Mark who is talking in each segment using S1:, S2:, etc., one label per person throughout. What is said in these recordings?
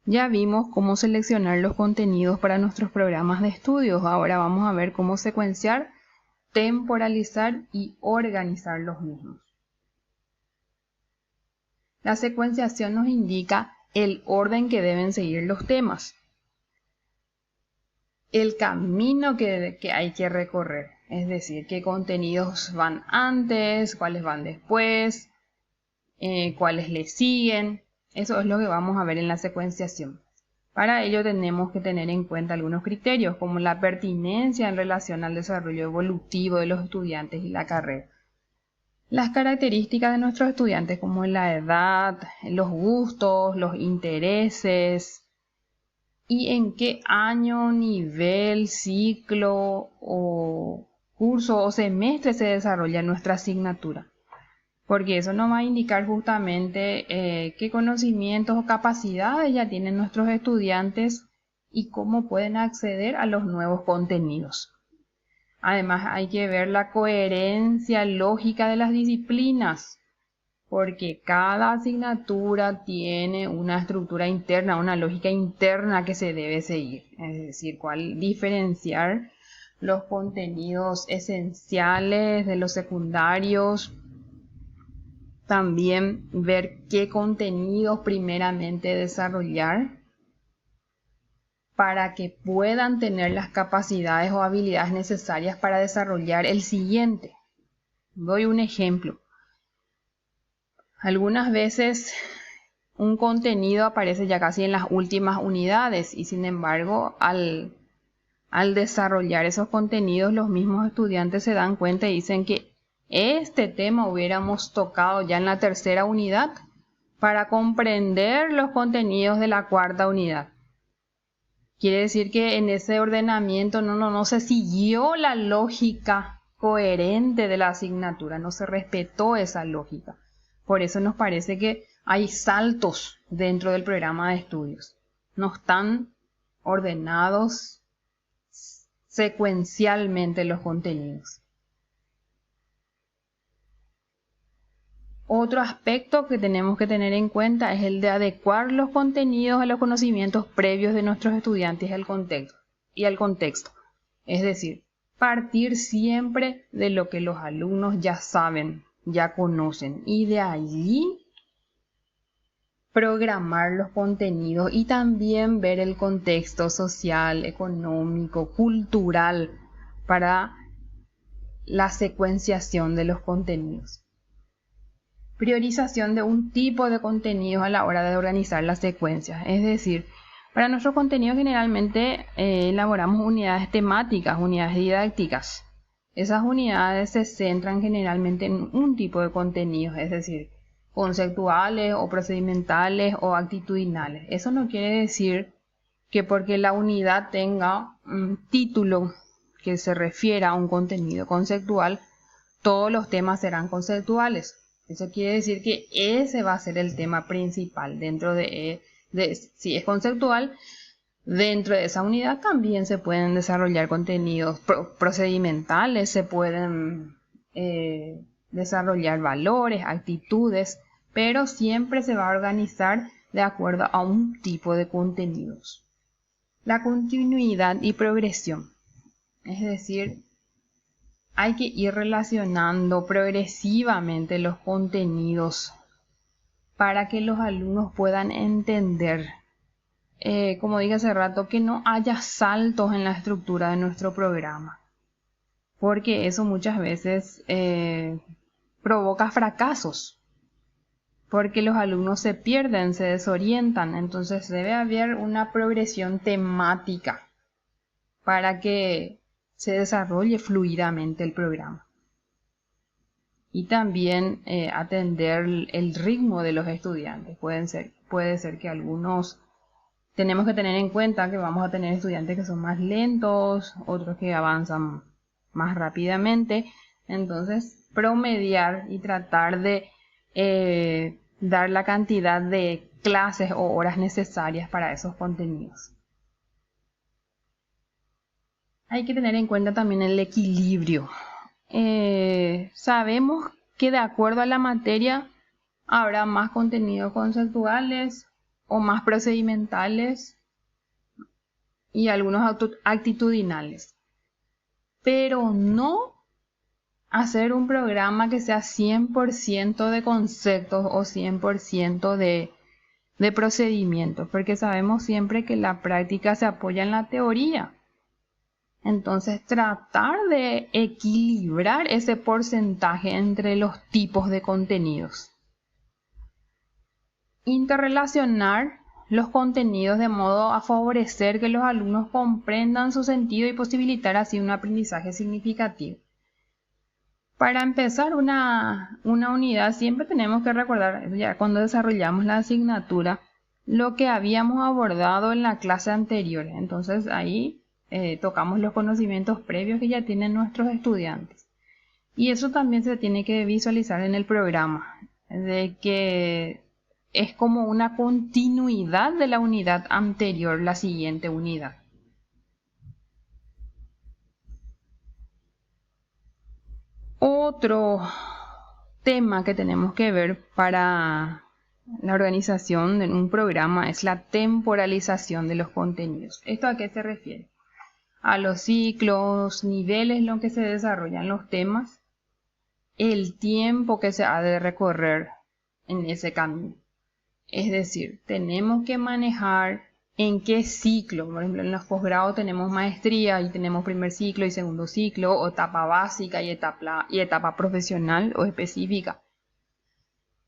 S1: Ya vimos cómo seleccionar los contenidos para nuestros programas de estudios. Ahora vamos a ver cómo secuenciar, temporalizar y organizar los mismos. La secuenciación nos indica el orden que deben seguir los temas, el camino que hay que recorrer, es decir, qué contenidos van antes, cuáles van después, cuáles le siguen. Eso es lo que vamos a ver en la secuenciación. Para ello tenemos que tener en cuenta algunos criterios, como la pertinencia en relación al desarrollo evolutivo de los estudiantes y la carrera. Las características de nuestros estudiantes, como la edad, los gustos, los intereses, y en qué año, nivel, ciclo o curso o semestre se desarrolla nuestra asignatura. Porque eso nos va a indicar justamente qué conocimientos o capacidades ya tienen nuestros estudiantes y cómo pueden acceder a los nuevos contenidos. Además, hay que ver la coherencia lógica de las disciplinas, porque cada asignatura tiene una estructura interna, una lógica interna que se debe seguir. Es decir, cuál diferenciar los contenidos esenciales de los secundarios. También ver qué contenidos primeramente desarrollar para que puedan tener las capacidades o habilidades necesarias para desarrollar el siguiente. Doy un ejemplo. Algunas veces un contenido aparece ya casi en las últimas unidades y sin embargo al desarrollar esos contenidos los mismos estudiantes se dan cuenta y dicen que este tema hubiéramos tocado ya en la tercera unidad para comprender los contenidos de la cuarta unidad. Quiere decir que en ese ordenamiento no se siguió la lógica coherente de la asignatura, no se respetó esa lógica. Por eso nos parece que hay saltos dentro del programa de estudios. No están ordenados secuencialmente los contenidos. Otro aspecto que tenemos que tener en cuenta es el de adecuar los contenidos a los conocimientos previos de nuestros estudiantes y al contexto. Es decir, partir siempre de lo que los alumnos ya saben, ya conocen, y de allí programar los contenidos y también ver el contexto social, económico, cultural para la secuenciación de los contenidos. Priorización de un tipo de contenidos a la hora de organizar las secuencias. Es decir, para nuestros contenidos generalmente elaboramos unidades temáticas, unidades didácticas. Esas unidades se centran generalmente en un tipo de contenidos, es decir, conceptuales o procedimentales o actitudinales. Eso no quiere decir que porque la unidad tenga un título que se refiera a un contenido conceptual, todos los temas serán conceptuales. Eso quiere decir que ese va a ser el tema principal dentro si es conceptual, dentro de esa unidad también se pueden desarrollar contenidos procedimentales, se pueden desarrollar valores, actitudes, pero siempre se va a organizar de acuerdo a un tipo de contenidos. La continuidad y progresión, es decir, hay que ir relacionando progresivamente los contenidos para que los alumnos puedan entender, como dije hace rato, que no haya saltos en la estructura de nuestro programa, porque eso muchas veces provoca fracasos, porque los alumnos se pierden, se desorientan. Entonces debe haber una progresión temática para que se desarrolle fluidamente el programa. Y también atender el ritmo de los estudiantes. Puede ser que algunos tenemos que tener en cuenta que vamos a tener estudiantes que son más lentos, otros que avanzan más rápidamente. Entonces, promediar y tratar de dar la cantidad de clases o horas necesarias para esos contenidos. Hay que tener en cuenta también el equilibrio. Sabemos que de acuerdo a la materia habrá más contenidos conceptuales o más procedimentales y algunos actitudinales. Pero no hacer un programa que sea 100% de conceptos o 100% de procedimientos, porque sabemos siempre que la práctica se apoya en la teoría. Entonces, tratar de equilibrar ese porcentaje entre los tipos de contenidos. Interrelacionar los contenidos de modo a favorecer que los alumnos comprendan su sentido y posibilitar así un aprendizaje significativo. Para empezar una unidad siempre tenemos que recordar, ya cuando desarrollamos la asignatura, lo que habíamos abordado en la clase anterior. Entonces ahí tocamos los conocimientos previos que ya tienen nuestros estudiantes. Y eso también se tiene que visualizar en el programa, de que es como una continuidad de la unidad anterior, la siguiente unidad. Otro tema que tenemos que ver para la organización de un programa es la temporalización de los contenidos. ¿Esto a qué se refiere? A los ciclos, niveles en los que se desarrollan los temas, el tiempo que se ha de recorrer en ese camino. Es decir, tenemos que manejar en qué ciclo. Por ejemplo, en los posgrados tenemos maestría y tenemos primer ciclo y segundo ciclo, o etapa básica y etapa profesional o específica.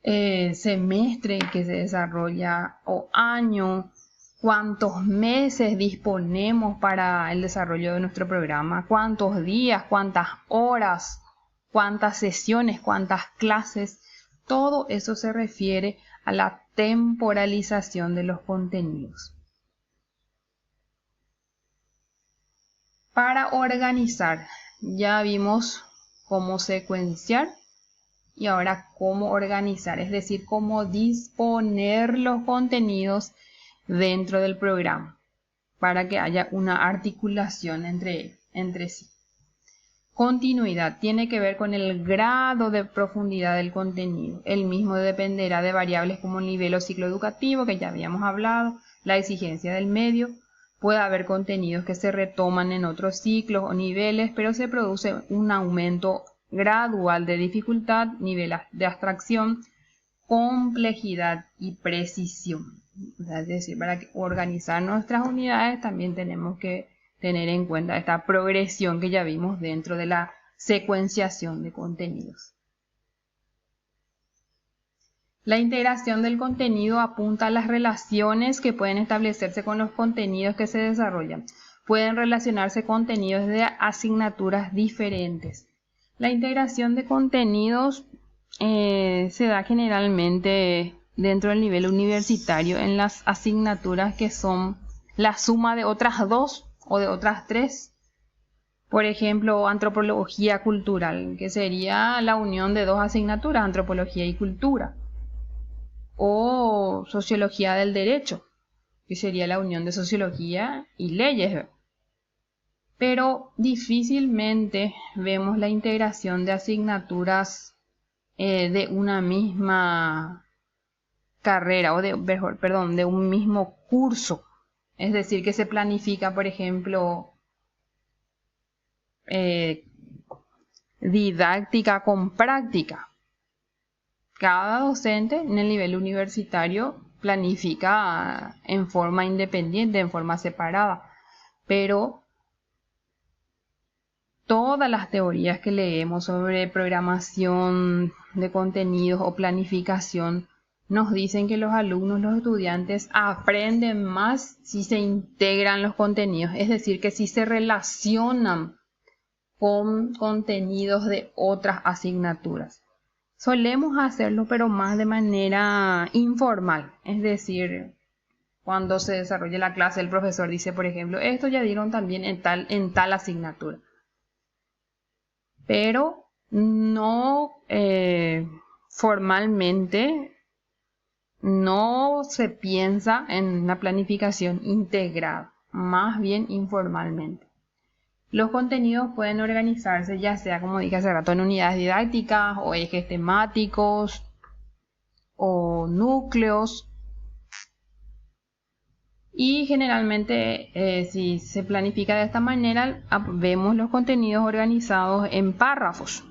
S1: Semestre que se desarrolla o año, cuántos meses disponemos para el desarrollo de nuestro programa, cuántos días, cuántas horas, cuántas sesiones, cuántas clases. Todo eso se refiere a la temporalización de los contenidos. Para organizar, ya vimos cómo secuenciar y ahora cómo organizar, es decir, cómo disponer los contenidos dentro del programa para que haya una articulación entre sí. Continuidad tiene que ver con el grado de profundidad del contenido. El mismo dependerá de variables como el nivel o ciclo educativo, que ya habíamos hablado, la exigencia del medio. Puede haber contenidos que se retoman en otros ciclos o niveles, pero se produce un aumento gradual de dificultad, nivel de abstracción, complejidad y precisión. Es decir, para organizar nuestras unidades también tenemos que tener en cuenta esta progresión que ya vimos dentro de la secuenciación de contenidos. La integración del contenido apunta a las relaciones que pueden establecerse con los contenidos que se desarrollan. Pueden relacionarse contenidos de asignaturas diferentes. La integración de contenidos se da generalmente dentro del nivel universitario en las asignaturas que son la suma de otras dos o de otras tres. Por ejemplo, antropología cultural, que sería la unión de dos asignaturas, antropología y cultura. O sociología del derecho, que sería la unión de sociología y leyes. Pero difícilmente vemos la integración de asignaturas de una misma carrera o de un mismo curso. Es decir, que se planifica, por ejemplo, didáctica con práctica. Cada docente en el nivel universitario planifica en forma independiente, en forma separada, pero todas las teorías que leemos sobre programación de contenidos o planificación nos dicen que los alumnos, los estudiantes aprenden más si se integran los contenidos, es decir, que si se relacionan con contenidos de otras asignaturas. Solemos hacerlo, pero más de manera informal, es decir, cuando se desarrolla la clase, el profesor dice, por ejemplo, esto ya dieron también en tal asignatura. Pero no formalmente, no se piensa en la planificación integrada, más bien informalmente. Los contenidos pueden organizarse ya sea, como dije hace rato, en unidades didácticas o ejes temáticos o núcleos. Y generalmente si se planifica de esta manera, vemos los contenidos organizados en párrafos.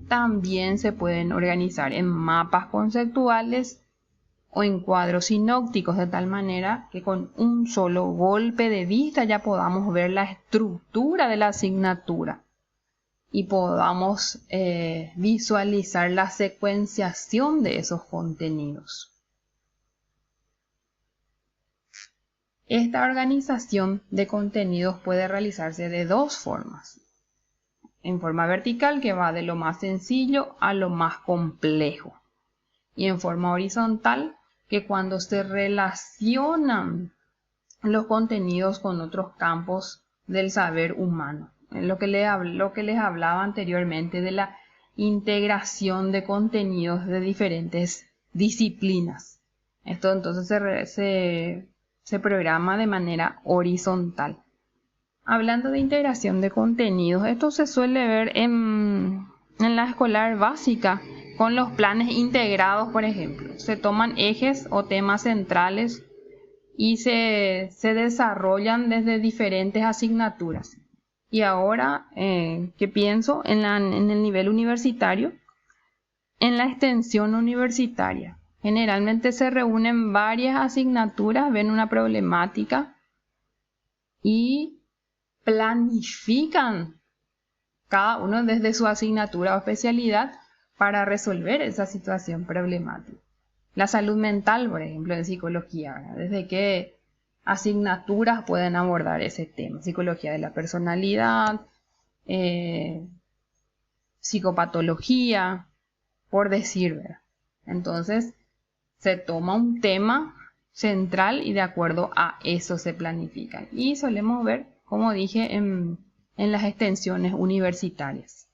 S1: También se pueden organizar en mapas conceptuales o en cuadros sinópticos, de tal manera que con un solo golpe de vista ya podamos ver la estructura de la asignatura y podamos visualizar la secuenciación de esos contenidos. Esta organización de contenidos puede realizarse de dos formas. En forma vertical, que va de lo más sencillo a lo más complejo. Y en forma horizontal, que cuando se relacionan los contenidos con otros campos del saber humano. Lo que les hablaba anteriormente de la integración de contenidos de diferentes disciplinas. Esto entonces se programa de manera horizontal. Hablando de integración de contenidos, esto se suele ver en la escolar básica con los planes integrados, por ejemplo. Se toman ejes o temas centrales y se desarrollan desde diferentes asignaturas. Y ahora que pienso en el nivel universitario, en la extensión universitaria. Generalmente se reúnen varias asignaturas, ven una problemática y planifican cada uno desde su asignatura o especialidad para resolver esa situación problemática. La salud mental, por ejemplo, en psicología, ¿verdad? Desde qué asignaturas pueden abordar ese tema. Psicología de la personalidad, psicopatología, por decir, ¿verdad? Entonces, se toma un tema central y de acuerdo a eso se planifica. Y solemos ver, como dije, en las extensiones universitarias.